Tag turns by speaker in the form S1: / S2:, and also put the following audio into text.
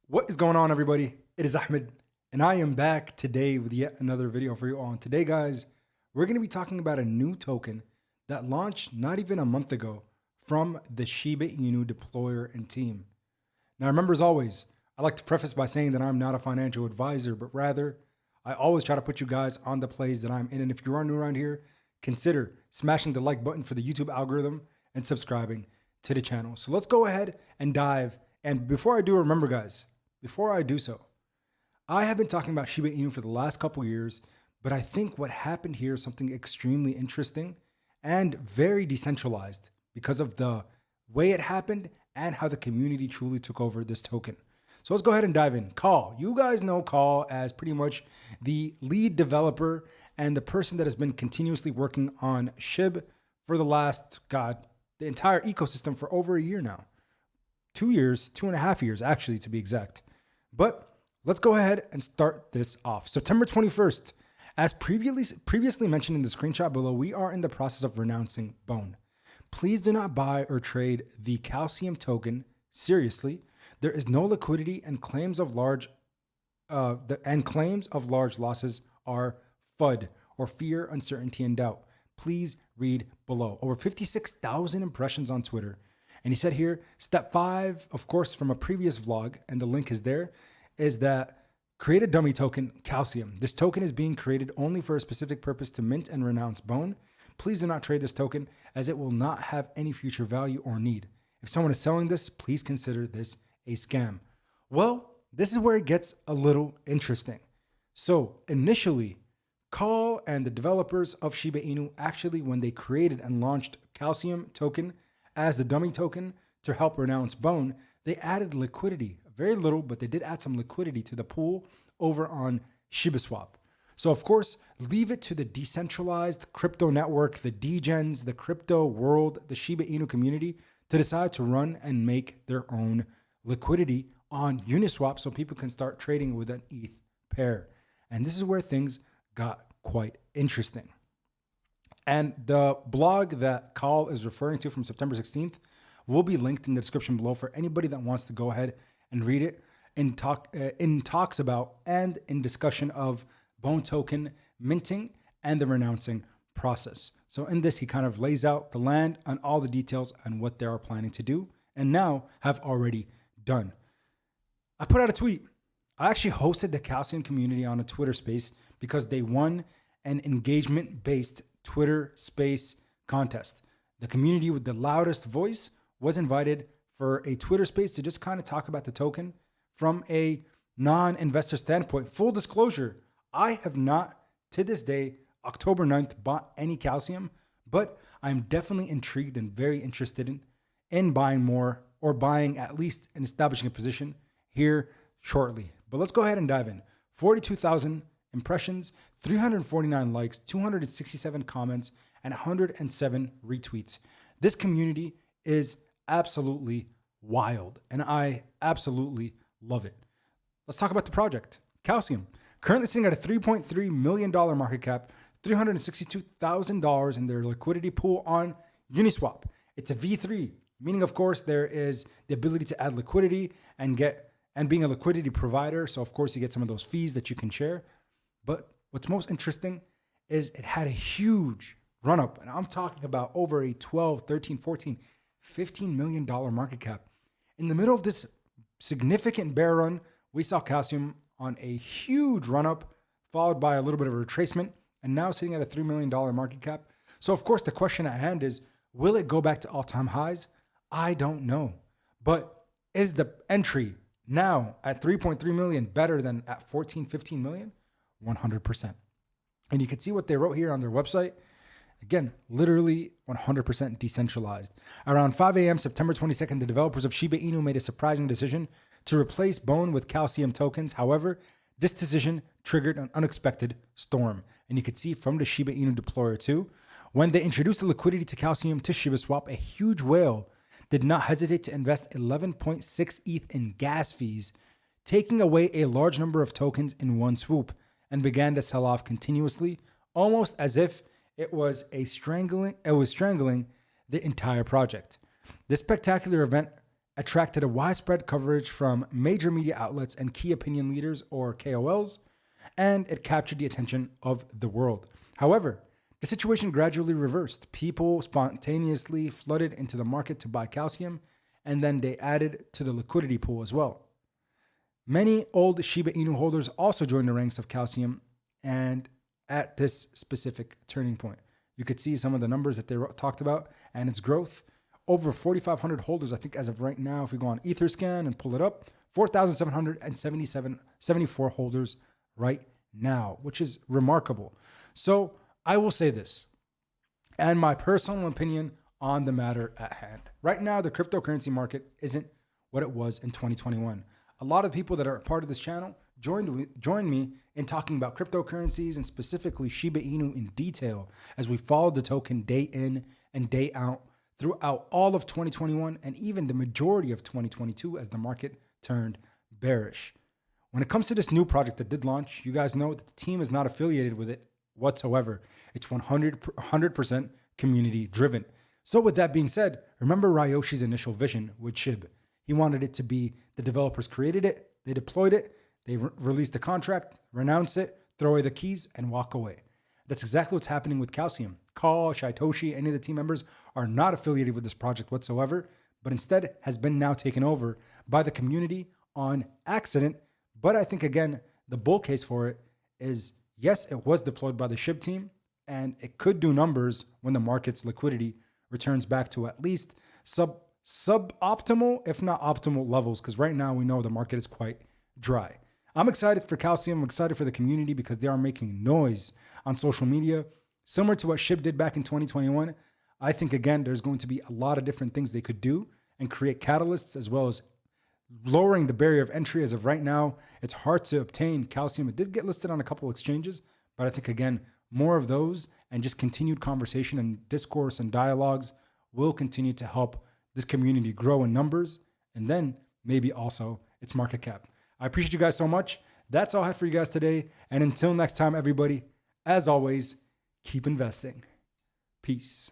S1: What is going on, everybody? It is Ahmed, and I am back today with yet another video for you all. And today, guys, we're going to be talking about a new token that launched not even a month ago from the Shiba Inu deployer and team. Now, remember, as always, I like to preface by saying that I'm not a financial advisor, but rather, I always try to put you guys on the plays that I'm in. And if you are new around here, consider smashing the like button for the YouTube algorithm and subscribing to the channel. So let's go ahead and dive. And before I do, remember, guys, before I do so, I have been talking about Shiba Inu for the last couple years, but I think what happened here is something extremely interesting and very decentralized because of the way it happened and how the community truly took over this token. So let's go ahead and dive in. Call. You guys know Call as pretty much the lead developer and the person that has been continuously working on SHIB for the last, the entire ecosystem for over a year now. 2 years, 2.5 years, actually, to be exact. But let's go ahead and start this off. September 21st, as previously mentioned in the screenshot below, we are in the process of renouncing Bone. Please do not buy or trade the calcium token seriously. There is no liquidity, and claims of large losses are FUD, or fear, uncertainty, and doubt. Please read below. Over 56,000 impressions on Twitter. And he said here, step 5, of course, from a previous vlog, and the link is there, is that create a dummy token, calcium. This token is being created only for a specific purpose to mint and renounce Bone. Please do not trade this token as it will not have any future value or need. If someone is selling this, please consider this a scam. Well, this is where it gets a little interesting. So initially, Call and the developers of Shiba Inu actually, when they created and launched calcium token as the dummy token to help renounce Bone, they added liquidity. Very little, but they did add some liquidity to the pool over on ShibaSwap. So of course, leave it to the decentralized crypto network, the degens, the crypto world, the Shiba Inu community to decide to run and make their own liquidity on Uniswap so people can start trading with an ETH pair. And this is where things got quite interesting. And the blog that Call is referring to from September 16th will be linked in the description below for anybody that wants to go ahead and read it and talks about and in discussion of Bone token minting and the renouncing process. So in this, he kind of lays out the land and all the details on what they are planning to do and now have already done. I put out a tweet. I actually hosted the Calcium community on a Twitter space because they won an engagement-based Twitter space contest. The community with the loudest voice was invited for a Twitter space to just kind of talk about the token from a non-investor standpoint. Full disclosure, I have not, to this day, October 9th, bought any calcium, but I'm definitely intrigued and very interested in buying more or buying at least and establishing a position here shortly. But let's go ahead and dive in. 42,000 impressions, 349 likes, 267 comments, and 107 retweets. This community is absolutely wild, and I absolutely love it. Let's talk about the project. Calcium, currently sitting at a $3.3 million market cap, $362,000 in their liquidity pool on Uniswap. It's a V3, meaning, of course, there is the ability to add liquidity and being a liquidity provider. So, of course, you get some of those fees that you can share. But what's most interesting is it had a huge run up. And I'm talking about over a 12, 13, 14, $15 million market cap. In the middle of this significant bear run, we saw Calcium on a huge run up, followed by a little bit of a retracement, and now sitting at a $3 million market cap. So, of course, the question at hand is, will it go back to all-time highs? I don't know. But is the entry now at 3.3 million better than at 14, 15 million? 100%. And you can see what they wrote here on their website. Again, literally 100% decentralized. Around 5 a.m. September 22nd, the developers of Shiba Inu made a surprising decision to replace Bone with calcium tokens. However, this decision triggered an unexpected storm. And you can see from the Shiba Inu deployer too, when they introduced the liquidity to calcium to ShibaSwap, a huge whale did not hesitate to invest 11.6 ETH in gas fees, taking away a large number of tokens in one swoop, and began to sell off continuously, almost as if it was strangling the entire project. This spectacular event attracted a widespread coverage from major media outlets and key opinion leaders, or KOLs, and it captured the attention of the world. However, the situation gradually reversed. People spontaneously flooded into the market to buy calcium, and then they added to the liquidity pool as well. Many old Shiba Inu holders also joined the ranks of calcium, and at this specific turning point, you could see some of the numbers that they talked about and its growth. Over 4,500 holders, I think as of right now, if we go on Etherscan and pull it up, 4,774 holders right now, which is remarkable. So I will say this, and my personal opinion on the matter at hand. Right now, the cryptocurrency market isn't what it was in 2021. A lot of people that are a part of this channel joined me in talking about cryptocurrencies and specifically Shiba Inu in detail as we followed the token day in and day out throughout all of 2021 and even the majority of 2022 as the market turned bearish. When it comes to this new project that did launch, you guys know that the team is not affiliated with it whatsoever. It's 100% community driven. So with that being said, remember Ryoshi's initial vision with SHIB. He wanted it to be the developers created it, they deployed it, they released the contract, renounce it, throw away the keys, and walk away. That's exactly what's happening with Calcium. Call, Shaitoshi, any of the team members are not affiliated with this project whatsoever, but instead has been now taken over by the community on accident. But I think, again, the bull case for it is, yes, it was deployed by the SHIB team, and it could do numbers when the market's liquidity returns back to at least suboptimal, if not optimal levels, because right now we know the market is quite dry. I'm excited for Calcium. I'm excited for the community because they are making noise on social media, similar to what SHIB did back in 2021. I think, again, there's going to be a lot of different things they could do and create catalysts as well as lowering the barrier of entry. As of right now, it's hard to obtain Calcium. It did get listed on a couple exchanges, but I think, again, more of those and just continued conversation and discourse and dialogues will continue to help this community grow in numbers and then maybe also its market cap. I appreciate you guys so much. That's all I have for you guys today. And until next time, everybody, as always, keep investing. Peace.